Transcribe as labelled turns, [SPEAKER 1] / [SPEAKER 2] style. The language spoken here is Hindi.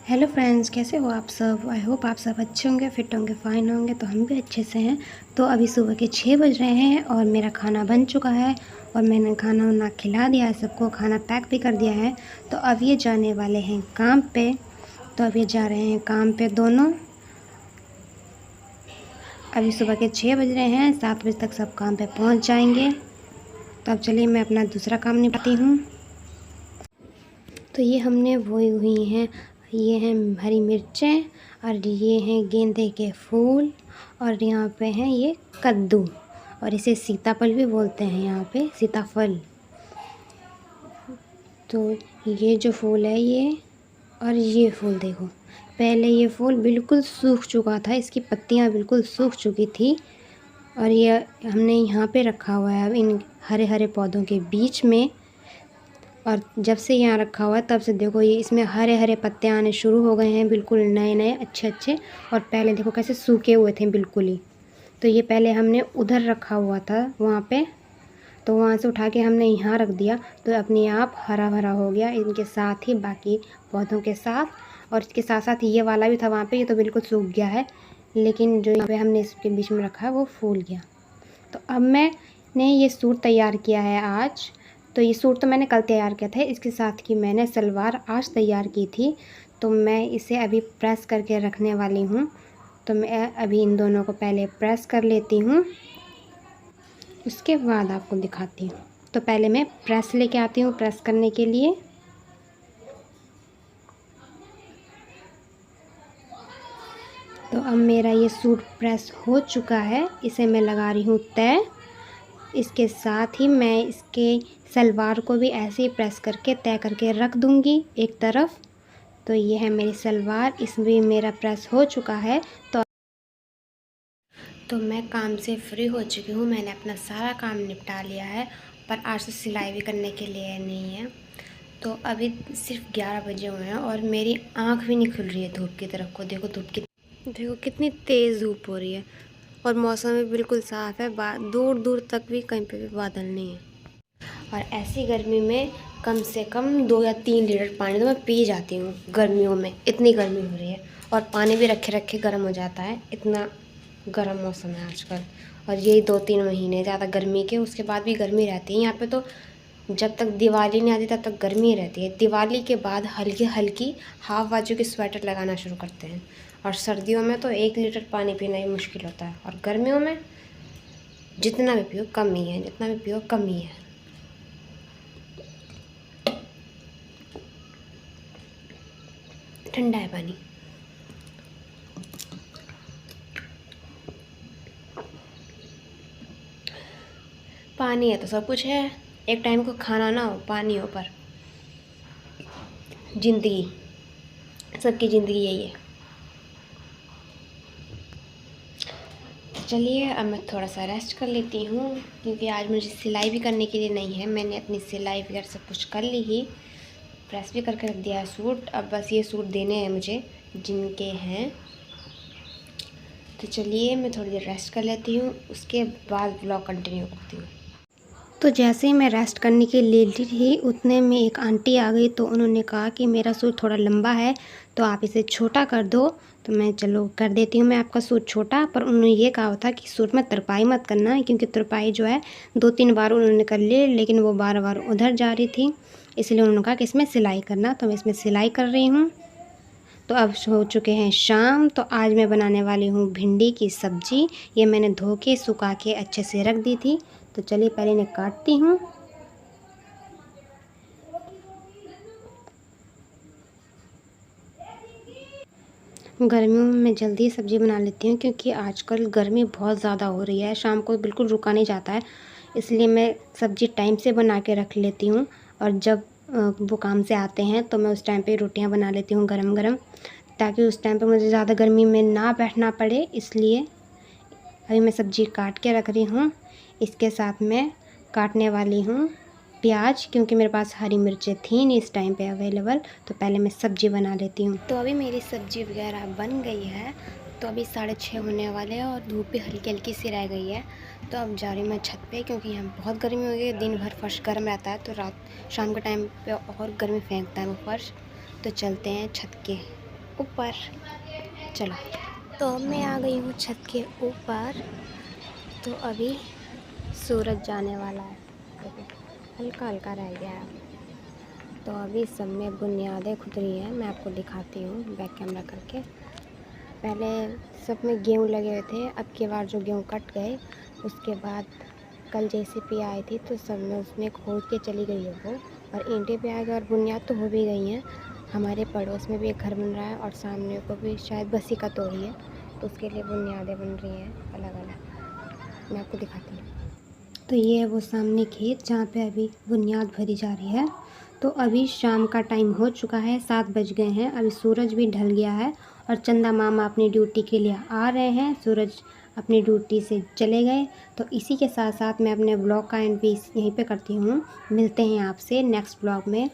[SPEAKER 1] हेलो फ्रेंड्स, कैसे हो आप सब। आई होप आप सब अच्छे होंगे, फिट होंगे, फाइन होंगे। तो हम भी अच्छे से हैं। तो अभी सुबह के 6 बज रहे हैं और मेरा खाना बन चुका है और मैंने खाना वाना खिला दिया है सबको, खाना पैक भी कर दिया है। तो अब ये जाने वाले हैं काम पे। तो अब ये जा रहे हैं काम पे दोनों। अभी सुबह के 6 बज रहे हैं, 7 बजे तक सब काम पे पहुँच जाएंगे। तो अब चलिए मैं अपना दूसरा काम निपटाती हूँ। तो ये हमने बोई हुई हैं, ये हैं हरी मिर्चें और ये हैं गेंदे के फूल और यहाँ पे हैं ये कद्दू और इसे सीताफल भी बोलते हैं यहाँ पे, सीताफल। तो ये जो फूल है ये, और ये फूल देखो, पहले ये फूल बिल्कुल सूख चुका था, इसकी पत्तियाँ बिल्कुल सूख चुकी थी और ये हमने यहाँ पे रखा हुआ है अब इन हरे हरे पौधों के बीच में। और जब से यहाँ रखा हुआ है तब से देखो ये इसमें हरे हरे पत्ते आने शुरू हो गए हैं, बिल्कुल नए नए अच्छे अच्छे। और पहले देखो कैसे सूखे हुए थे बिल्कुल ही। तो ये पहले हमने उधर रखा हुआ था वहाँ पे, तो वहाँ से उठा के हमने यहाँ रख दिया तो अपने आप हरा भरा हो गया इनके साथ ही, बाकी पौधों के साथ। और इसके साथ साथ ये वाला भी था वहाँ पे, ये तो बिल्कुल सूख गया है, लेकिन जो यहाँ पे हमने इसके बीच में रखा है वो फूल गया। तो अब मैंने ये सूट तैयार किया है आज। तो ये सूट तो मैंने कल तैयार किया था, इसके साथ की मैंने सलवार आज तैयार की थी। तो मैं इसे अभी प्रेस करके रखने वाली हूँ। तो मैं अभी इन दोनों को पहले प्रेस कर लेती हूँ, उसके बाद आपको दिखाती हूँ। तो पहले मैं प्रेस लेके आती हूँ प्रेस करने के लिए। तो अब मेरा ये सूट प्रेस हो चुका है, इसे मैं लगा रही हूँ तय। इसके साथ ही मैं इसके सलवार को भी ऐसे ही प्रेस करके तय करके रख दूँगी एक तरफ। तो ये है मेरी सलवार, इसमें मेरा प्रेस हो चुका है। तो मैं काम से फ्री हो चुकी हूँ, मैंने अपना सारा काम निपटा लिया है। पर आज तो सिलाई भी करने के लिए नहीं है। तो अभी सिर्फ 11 बजे हुए हैं और मेरी आँख भी नहीं खुल रही है धूप की तरफ को। देखो धूप की, देखो कितनी तेज़ धूप हो रही है और मौसम भी बिल्कुल साफ़ है, दूर दूर तक भी कहीं पे भी बादल नहीं है। और ऐसी गर्मी में कम से कम 2 या 3 लीटर पानी तो मैं पी जाती हूँ गर्मियों में, इतनी गर्मी हो रही है। और पानी भी रखे रखे गर्म हो जाता है, इतना गर्म मौसम है आजकल। और यही 2-3 महीने ज़्यादा गर्मी के, उसके बाद भी गर्मी रहती है यहाँ पे। तो जब तक दिवाली नहीं आती तब तक गर्मी रहती है। दिवाली के बाद हल्की हल्की हाफ बाजू की स्वेटर लगाना शुरू करते हैं। और सर्दियों में तो 1 लीटर पानी पीना ही मुश्किल होता है। और गर्मियों में जितना भी पियो कम ही है, जितना भी पियो कम ही है। ठंडा है पानी। पानी है तो सब कुछ है। एक टाइम को खाना ना हो, पानी हो, पर ज़िंदगी, सबकी ज़िंदगी यही है। चलिए अब मैं थोड़ा सा रेस्ट कर लेती हूँ, क्योंकि आज मुझे सिलाई भी करने के लिए नहीं है। मैंने अपनी सिलाई वगैरह सब कुछ कर ली ही, प्रेस भी करके रख दिया है सूट। अब बस ये सूट देने हैं मुझे जिनके हैं। तो चलिए मैं थोड़ी देर रेस्ट कर लेती हूँ, उसके बाद ब्लॉग कंटिन्यू करती हूँ। तो जैसे ही मैं रेस्ट करने के लिए लेटी थी उतने में एक आंटी आ गई। तो उन्होंने कहा कि मेरा सूट थोड़ा लंबा है तो आप इसे छोटा कर दो। तो मैं चलो कर देती हूँ मैं आपका सूट छोटा। पर उन्होंने ये कहा था कि सूट में तरपाई मत करना, क्योंकि तरपाई जो है 2-3 बार उन्होंने कर ली, लेकिन वो बार बार उधर जा रही थी, इसलिए उन्होंने कहा कि इसमें सिलाई करना। तो मैं इसमें सिलाई कर रही हूँ। तो अब हो चुके हैं शाम। तो आज मैं बनाने वाली हूँ भिंडी की सब्ज़ी। ये मैंने धो के सुखा के अच्छे से रख दी थी। तो चलिए पहले इन्हें काटती हूँ। गर्मियों में मैं जल्दी सब्ज़ी बना लेती हूँ, क्योंकि आजकल गर्मी बहुत ज़्यादा हो रही है, शाम को बिल्कुल रुका नहीं जाता है। इसलिए मैं सब्ज़ी टाइम से बना के रख लेती हूँ। और जब वो काम से आते हैं तो मैं उस टाइम पे रोटियाँ बना लेती हूँ गरम गरम, ताकि उस टाइम पे मुझे ज़्यादा गर्मी में ना बैठना पड़े। इसलिए अभी मैं सब्ज़ी काट के रख रही हूँ। इसके साथ मैं काटने वाली हूँ प्याज, क्योंकि मेरे पास हरी मिर्चें थी नहीं इस टाइम पे अवेलेबल। तो पहले मैं सब्ज़ी बना लेती हूँ। तो अभी मेरी सब्ज़ी वगैरह बन गई है। तो अभी 6:30 होने वाले हैं और धूप भी हल्की हल्की सी रह गई है। तो अब जा रही हूँ मैं छत पे, क्योंकि यहाँ बहुत गर्मी हो गई है। दिन भर फर्श गर्म रहता है, तो रात शाम के टाइम पे और गर्मी फेंकता है वो फर्श। तो चलते हैं छत के ऊपर। चलो, तो मैं आ गई हूँ छत के ऊपर। तो अभी सूरज जाने वाला है, देखो हल्का हल्का रह गया है। तो अभी सब में बुनियादें खुद रही हैं, मैं आपको दिखाती हूँ बैक कैमरा करके। पहले सब में गेहूँ लगे हुए थे, अब की बार जो गेहूँ कट गए उसके बाद कल जेसीबी आई थी तो सब में उसमें खोद के चली गई है वो, और ईंटें भी आ गई और बुनियाद तो हो भी गई हैं। हमारे पड़ोस में भी एक घर बन रहा है और सामने को भी शायद बसी का तो ही है, तो उसके लिए बुनियादें बन रही हैं अलग अलग। मैं आपको दिखाती हूँ। तो ये है वो सामने खेत जहाँ पे अभी बुनियाद भरी जा रही है। तो अभी शाम का टाइम हो चुका है, 7 बज गए हैं। अभी सूरज भी ढल गया है और चंदा मामा अपनी ड्यूटी के लिए आ रहे हैं। सूरज अपनी ड्यूटी से चले गए। तो इसी के साथ साथ मैं अपने ब्लॉग का एंड भी यहीं पे करती हूँ। मिलते हैं आपसे नेक्स्ट ब्लॉग में।